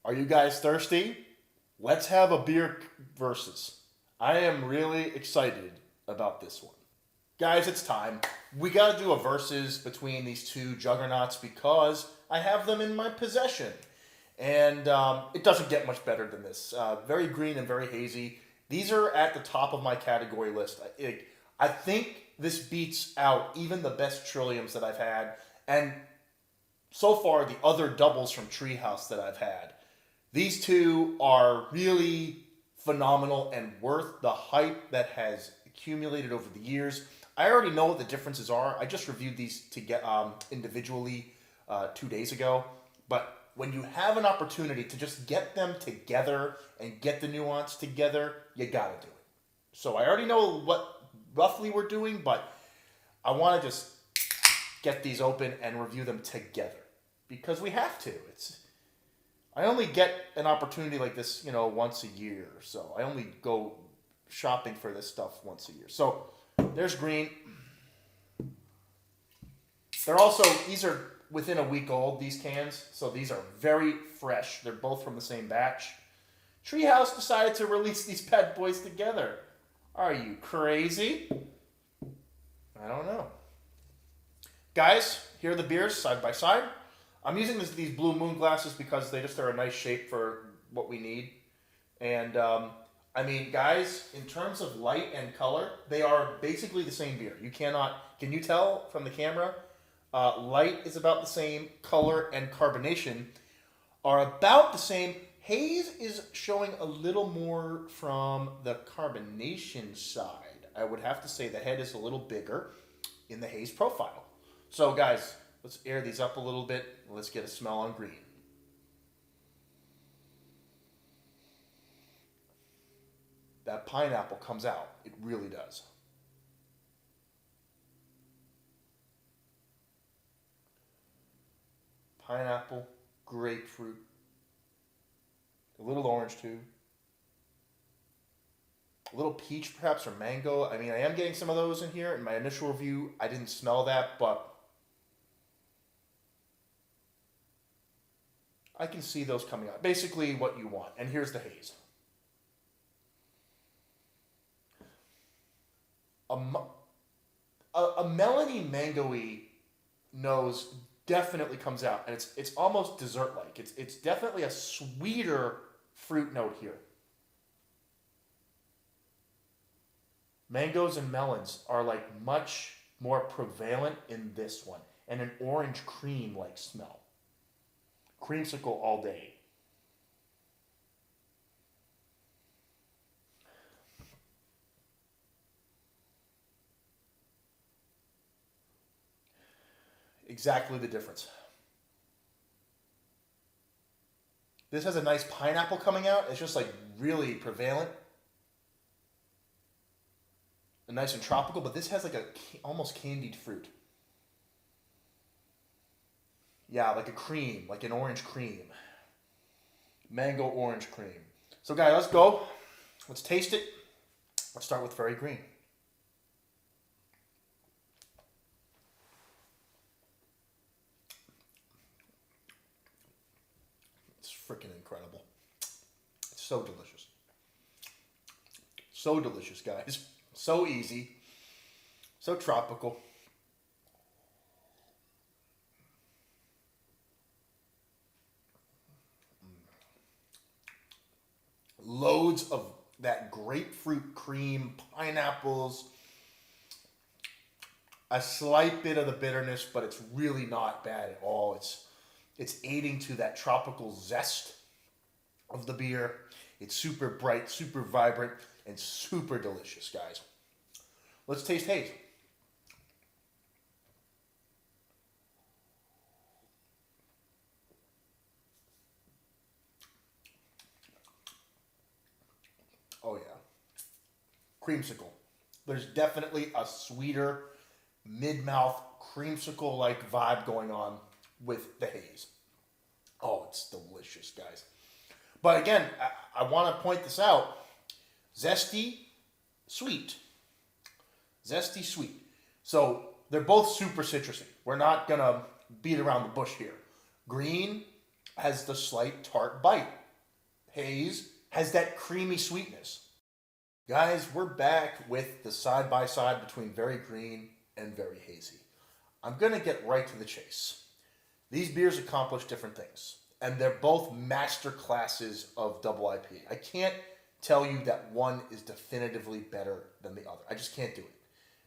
Are you guys thirsty? Let's have a beer versus. I am really excited about this one. Guys, it's time. We got to do a versus between these two juggernauts because I have them in my possession. And it doesn't get much better than this. Very green and very hazy. These are at the top of my category list. I think this beats out even the best Trilliums that I've had. And so far, the other doubles from Treehouse that I've had. These two are really phenomenal and worth the hype that has accumulated over the years. I already know what the differences are. I just reviewed these to get individually 2 days ago. But when you have an opportunity to just get them together and get the nuance together, you gotta do it. So I already know what roughly we're doing, but I want to just get these open and review them together because we have to. I only get an opportunity like this, once a year or so. I only go shopping for this stuff once a year. So there's green. These are within a week old, these cans. So these are very fresh. They're both from the same batch. Treehouse decided to release these bad boys together. Are you crazy? I don't know. Guys, here are the beers side by side. I'm using these Blue Moon glasses because they just are a nice shape for what we need. And, guys, in terms of light and color, they are basically the same beer. Can you tell from the camera? Light is about the same. Color and carbonation are about the same. Haze is showing a little more from the carbonation side. I would have to say the head is a little bigger in the haze profile. So guys, let's air these up a little bit. Let's get a smell on green. That pineapple comes out. It really does. Pineapple, grapefruit, a little orange too. A little peach perhaps or mango. I am getting some of those in here. In my initial review, I didn't smell that, but I can see those coming out. Basically what you want. And here's the haze. A melony mango-y nose definitely comes out, and it's almost dessert-like. It's definitely a sweeter fruit note here. Mangoes and melons are much more prevalent in this one, and an orange cream-like smell. Creamsicle all day. Exactly the difference. This has a nice pineapple coming out. It's just really prevalent. And nice and tropical, but this has almost candied fruit. Yeah, like a cream, like an orange cream. Mango orange cream. So guys, let's go. Let's taste it. Let's start with very green. It's freaking incredible. It's so delicious. So delicious, guys. So easy. So tropical. Loads of that grapefruit cream, pineapples, a slight bit of the bitterness, but it's really not bad at all. It's aiding to that tropical zest of the beer. It's super bright, super vibrant, and super delicious, guys. Let's taste haze. Oh yeah. Creamsicle. There's definitely a sweeter, mid-mouth, creamsicle-like vibe going on with the haze. Oh, it's delicious, guys. But again, I want to point this out. Zesty, sweet. Zesty, sweet. So they're both super citrusy. We're not going to beat around the bush here. Green has the slight tart bite. haze has that creamy sweetness. Guys, we're back with the side-by-side between very green and very hazy. I'm going to get right to the chase. These beers accomplish different things, and they're both master classes of double IPA. I can't tell you that one is definitively better than the other. I just can't do it.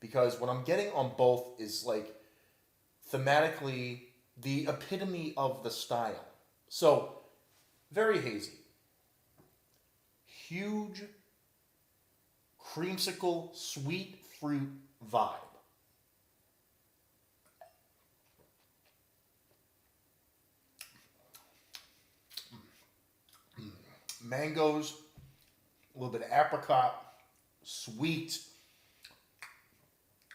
Because what I'm getting on both is like thematically the epitome of the style. So, very hazy. Huge creamsicle sweet fruit vibe. Mangoes, a little bit of apricot, sweet,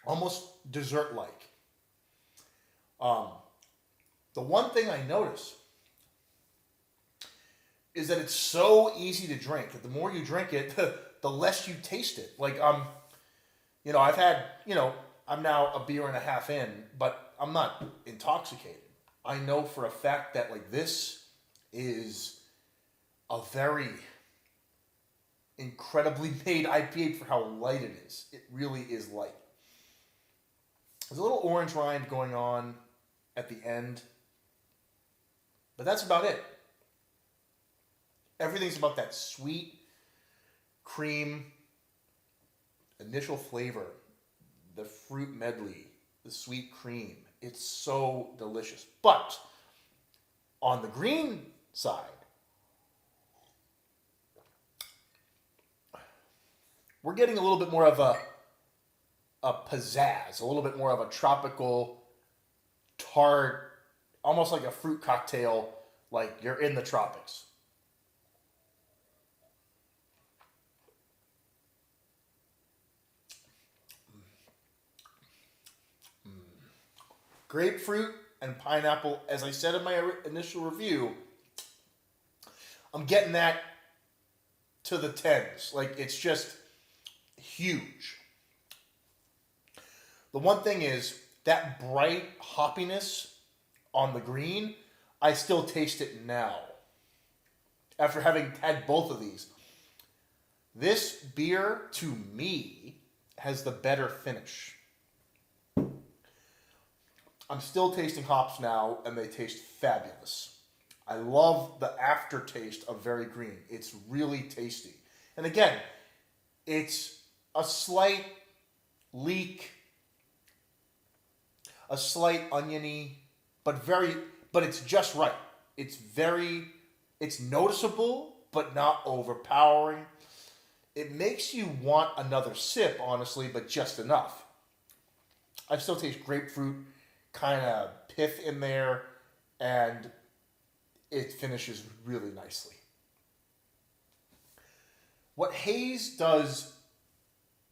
almost dessert-like. The one thing I notice is that it's so easy to drink. The more you drink it, the less you taste it. Like, I've had, I'm now a beer and a half in, but I'm not intoxicated. I know for a fact that, like, this is a very incredibly made IPA for how light it is. It really is light. There's a little orange rind going on at the end, but that's about it. Everything's about that sweet cream, initial flavor, the fruit medley, the sweet cream. It's so delicious. But on the green side, we're getting a little bit more of a pizzazz, a little bit more of a tropical, tart, almost like a fruit cocktail, like you're in the tropics. Grapefruit and pineapple, as I said in my initial review, I'm getting that to the tens. Like, it's just huge. The one thing is, that bright hoppiness on the green, I still taste it now. After having had both of these. This beer, to me, has the better finish. I'm still tasting hops now, and they taste fabulous. I love the aftertaste of very green. It's really tasty. And again, it's a slight leek, a slight oniony, but it's just right. It's noticeable, but not overpowering. It makes you want another sip, honestly, but just enough. I still taste grapefruit, kind of pith in there, and it finishes really nicely. What Haze does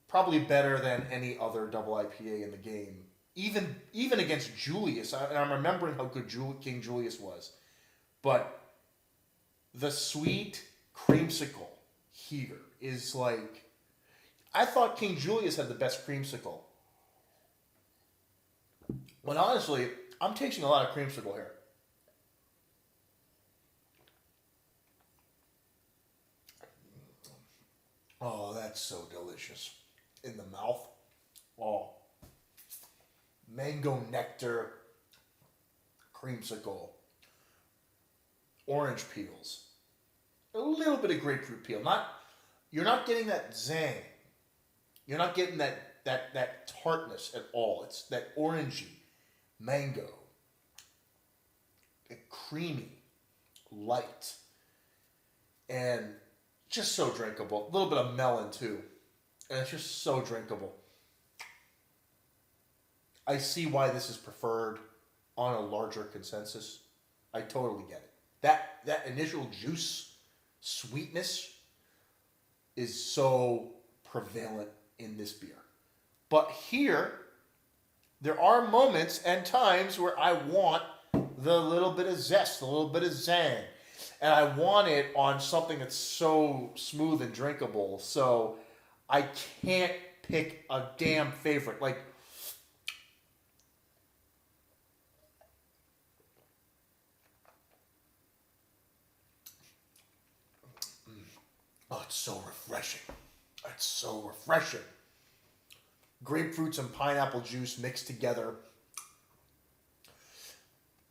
probably better than any other double IPA in the game, even against Julius, and I'm remembering how good King Julius was, but the sweet creamsicle here is like, I thought King Julius had the best creamsicle. When honestly, I'm tasting a lot of creamsicle here. Oh, that's so delicious. In the mouth. Oh. Mango nectar, creamsicle, orange peels, a little bit of grapefruit peel. You're not getting that zang. You're not getting that tartness at all. It's that orangey mango, creamy, light, and just so drinkable. A little bit of melon too, and it's just so drinkable. I see why this is preferred on a larger consensus. I totally get it. That initial juice, sweetness is so prevalent in this beer. But here, there are moments and times where I want the little bit of zest, the little bit of zang. And I want it on something that's so smooth and drinkable. So I can't pick a damn favorite. Like, Oh, it's so refreshing. It's so refreshing. Grapefruits and pineapple juice mixed together.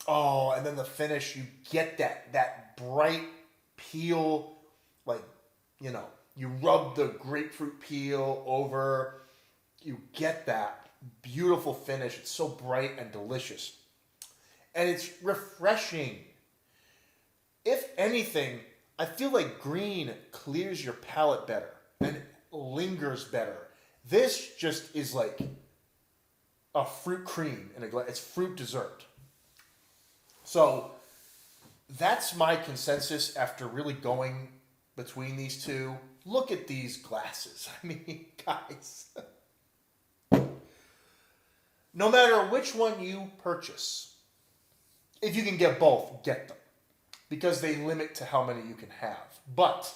Oh, and then the finish, you get that bright peel, like, you rub the grapefruit peel over, you get that beautiful finish. It's so bright and delicious. And it's refreshing. If anything, I feel like green clears your palate better and lingers better. This just is like a fruit cream in a glass. It's fruit dessert. So that's my consensus after really going between these two. Look at these glasses. I mean, guys. No matter which one you purchase, if you can get both, get them. Because they limit to how many you can have. But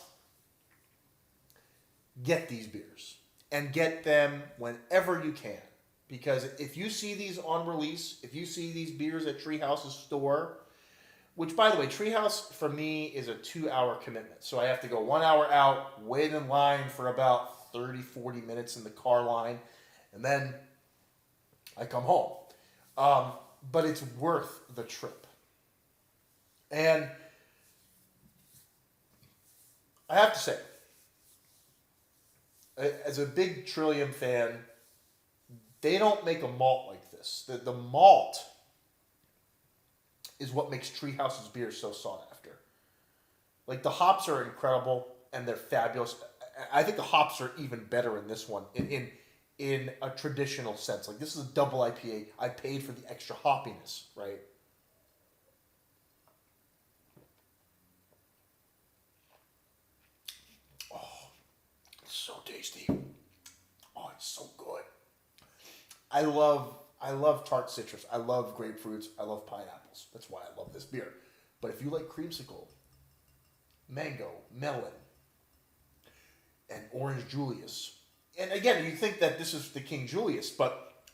get these beers. And get them whenever you can. Because if you see these on release, if you see these beers at Treehouse's store, which, by the way, Treehouse for me is a 2-hour commitment. So I have to go 1 hour out, wait in line for about 30, 40 minutes in the car line, and then I come home. But it's worth the trip. And I have to say, as a big Trillium fan, they don't make a malt like this. The malt is what makes Treehouse's beer so sought after. Like, the hops are incredible and they're fabulous. I think the hops are even better in this one in a traditional sense. Like, this is a double IPA. I paid for the extra hoppiness, right? Oh, it's so tasty. Oh, it's so good. I love tart citrus. I love grapefruits. I love pineapples. That's why I love this beer. But if you like creamsicle, mango, melon, and orange Julius, and again, you think that this is the King Julius, but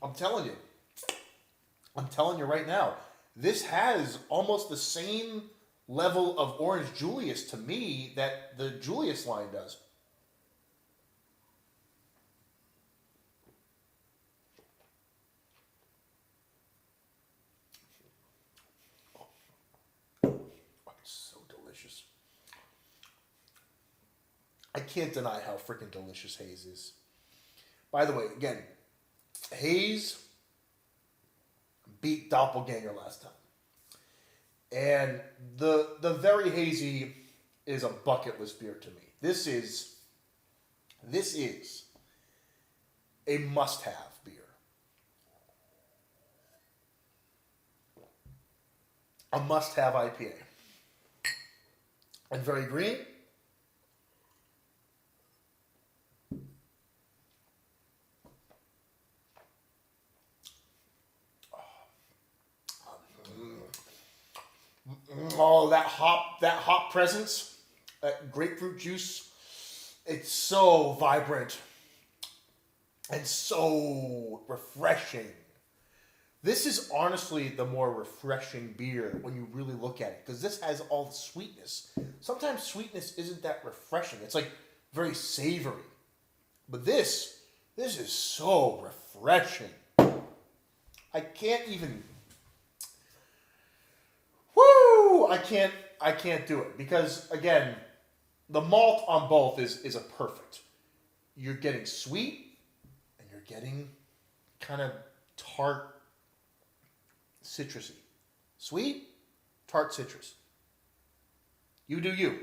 I'm telling you right now, this has almost the same level of orange Julius to me that the Julius line does. It's so delicious. I can't deny how freaking delicious Haze is. By the way, again, Haze beat Doppelganger last time. And the very hazy is a bucket list beer to me. This is a must-have beer. A must-have IPA. And very green. Oh, that hop presence, that grapefruit juice, it's so vibrant and so refreshing. This is honestly the more refreshing beer when you really look at it, because this has all the sweetness. Sometimes sweetness isn't that refreshing. It's like very savory. But this is so refreshing. I can't even I can't do it because again, the malt on both is a perfect. You're getting sweet and you're getting kind of tart citrusy. Sweet, tart citrus. You do you.